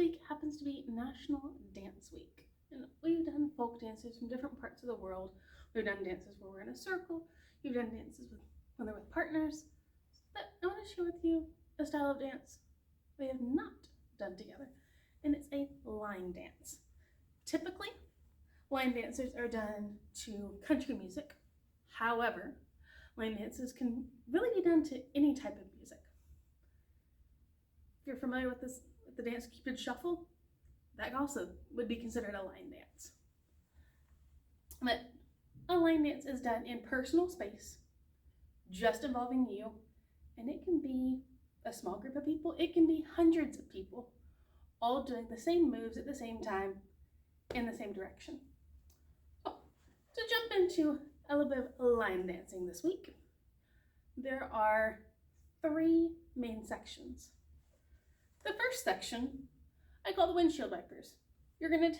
week happens to be National Dance Week. And we've done folk dances from different parts of the world. We've done dances where we're in a circle. We've done dances when they're with partners. But I want to share with you a style of dance we have not done together, and it's a line dance. Typically, line dances are done to country music. However, line dances can really be done to any type of music. If you're familiar with the dance Cupid Shuffle, that also would be considered a line dance. But a line dance is done in personal space, just involving you, and it can be a small group of people, it can be hundreds of people, all doing the same moves at the same time in the same direction. To jump into a little bit of line dancing this week, there are 3 main sections. The first section I call the windshield wipers. You're gonna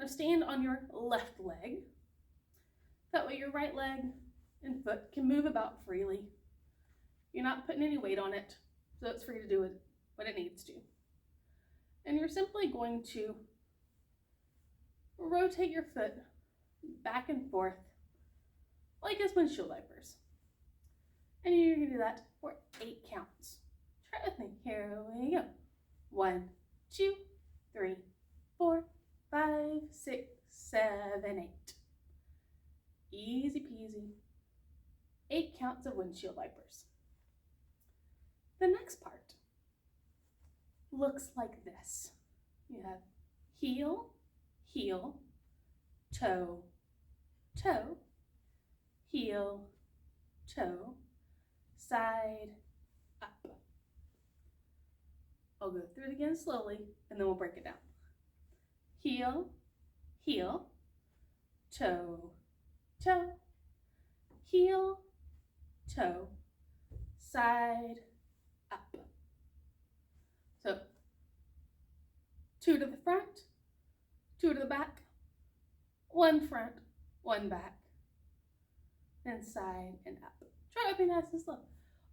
stand on your left leg. That way your right leg and foot can move about freely. You're not putting any weight on it, so it's free to do what it needs to. And you're simply going to rotate your foot back and forth like as windshield wipers. And you're going to do that for 8 counts. Try it with me. Here we go. 1, 2, 3, 4, 5, 6, 7, 8. Easy peasy. 8 counts of windshield wipers. The next part looks like this. You have heel, heel, toe, toe, heel, toe, side, up. I'll go through it again slowly, and then we'll break it down. Heel, heel, toe, toe, heel, toe, side, up. So 2 to the front, 2 to the back, 1 front, 1 back, and side and up. Try it with me nice and slow.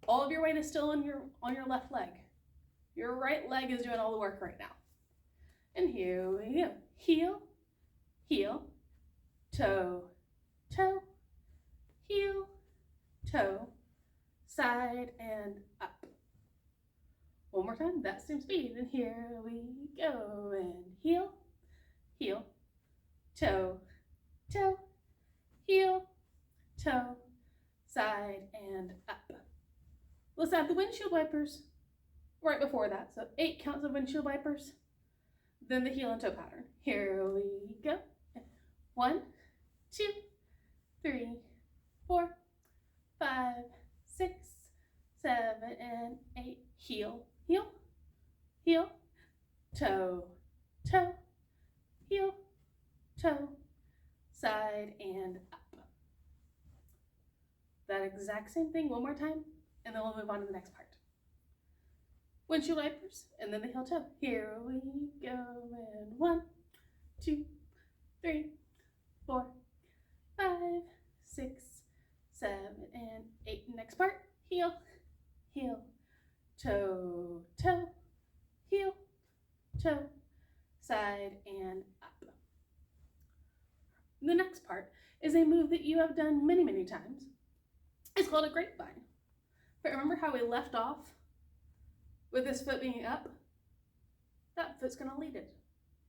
All of your weight is still on your left leg. Your right leg is doing all the work right now. And here we go. Heel, heel, toe, toe, heel, toe, side and up. One more time, that same speed. And here we go. And heel, heel, toe, toe, heel, toe, side and up. Let's add the windshield wipers right before that. So 8 counts of windshield wipers, then the heel and toe pattern. Here we go. 1, 2, 3, 4, 5, 6, 7, and 8. Heel, heel, heel, toe, toe, heel, toe, side and up. That exact same thing one more time, and then we'll move on to the next part. Windshield wipers, and then the heel toe. Here we go, and 1, 2, 3, 4, 5, 6, 7, and 8. Next part, heel, heel, toe, toe, heel, toe, side, and up. The next part is a move that you have done many, many times. It's called a grapevine. But remember how we left off with this foot being up? That foot's going to lead it.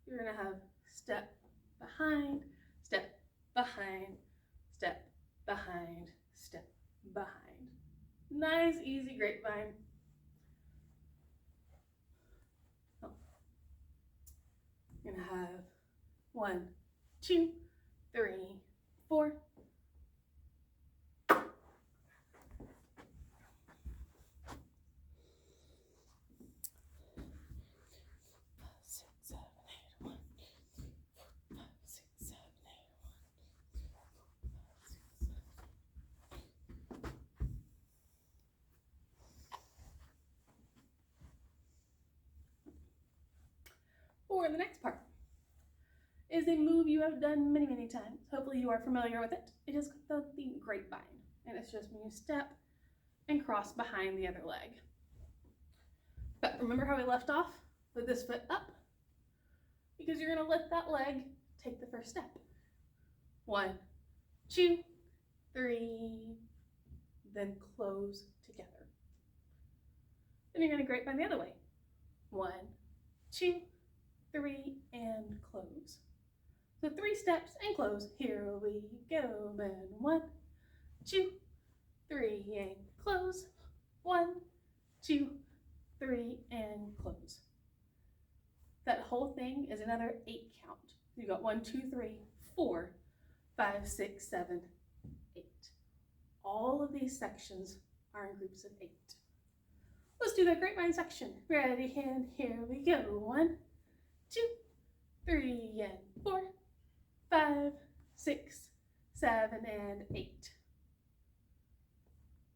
You're going to have step behind, step behind, step behind, step behind. Nice, easy grapevine. You're going to have 1, 2, 3, 4. 4, the next part is a move you have done many, many times. Hopefully you are familiar with it. It is the grapevine, and it's just when you step and cross behind the other leg. But remember how we left off? Lift this foot up because you're going to lift that leg, take the first step. 1, 2, 3, then close together. Then you're going to grapevine the other way. 1, 2, 3, and close. So 3 steps and close. Here we go. And 1, 2, 3, and close. 1, 2, 3, and close. That whole thing is another 8 count. You got 1, 2, 3, 4, 5, 6, 7, 8. All of these sections are in groups of 8. Let's do that grapevine section. Ready, and here we go. 1, 2, 3, and 4, 5, 6, 7, and 8.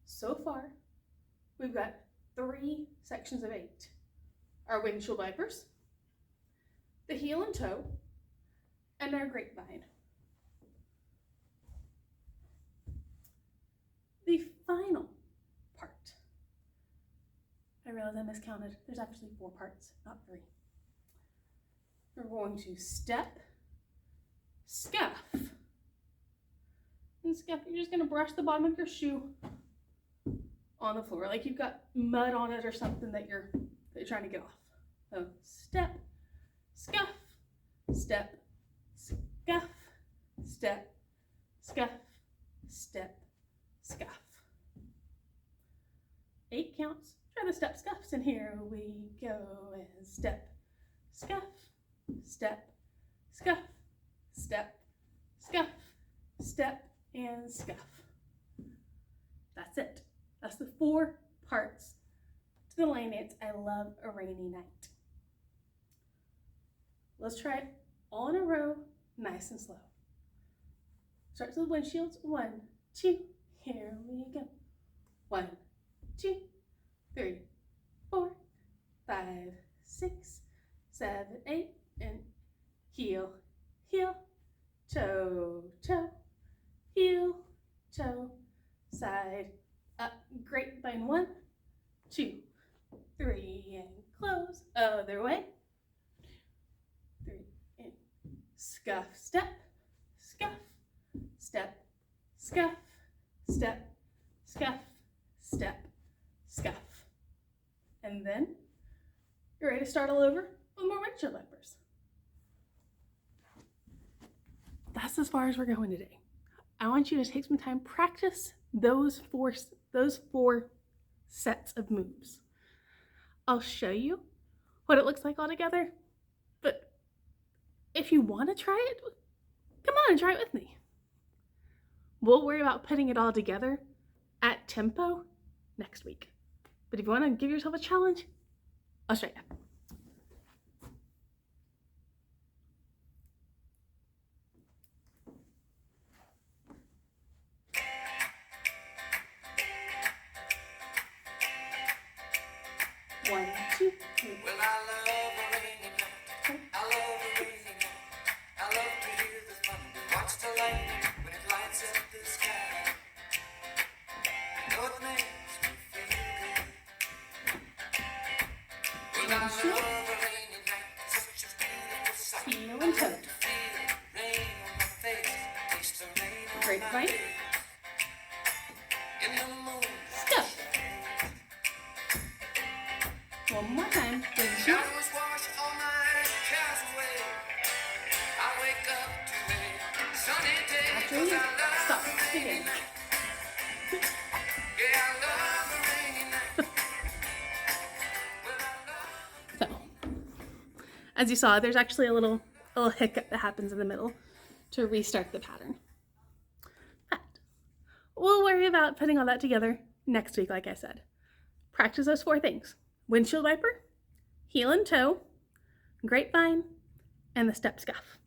So far, we've got 3 sections of 8. Our windshield wipers, the heel and toe, and our grapevine. The final part. I realize I miscounted. There's actually 4 parts, not 3. We're going to step, scuff. And scuff, you're just going to brush the bottom of your shoe on the floor, like you've got mud on it or something that you're trying to get off. So step, scuff, step, scuff, step, scuff, step, scuff. 8 counts. Try the step scuffs, and here we go. And step, scuff, step, scuff, step, scuff, step, and scuff. That's it. That's the 4 parts to the line dance. I love a rainy night. Let's try it all in a row, nice and slow. Starts with windshields. 1, 2, here we go. 1, 2, 3, 4, 5, 6, 7, 8, and heel, heel, toe, toe, heel, toe, side, up, grapevine. 1, 2, 3, and close. Other way. 3, and scuff, step, scuff, step, scuff, step, scuff, step, scuff. And then you're ready to start all over with more windshield wipers. That's as far as we're going today. I want you to take some time, practice those four sets of moves. I'll show you what it looks like all together, but if you want to try it, come on and try it with me. We'll worry about putting it all together at tempo next week. But if you want to give yourself a challenge, I'll show you. One, two, three. Well, I love a rainy night. I love a rainy night. I love to hear the thunder, watch the lightning when it lights up the sky. You know it makes me feel good. Well, I love a rainy night. Such a beautiful sight. Heel and toe. To feel rain on my face, taste the rain on my Grapevine. face. In the moon. Scuff. One more time. Windshield. Showers wash all my cares away. I wake up to a sunny day. After 'Cause you I love stop. a rainy Again. night. Yeah, I love a rainy night. Well, I love. So, as you saw, there's actually a little hiccup that happens in the middle to restart the pattern. But we'll worry about putting all that together next week, like I said. Practice those 4 things. Windshield wiper, heel and toe, grapevine, and the step scuff.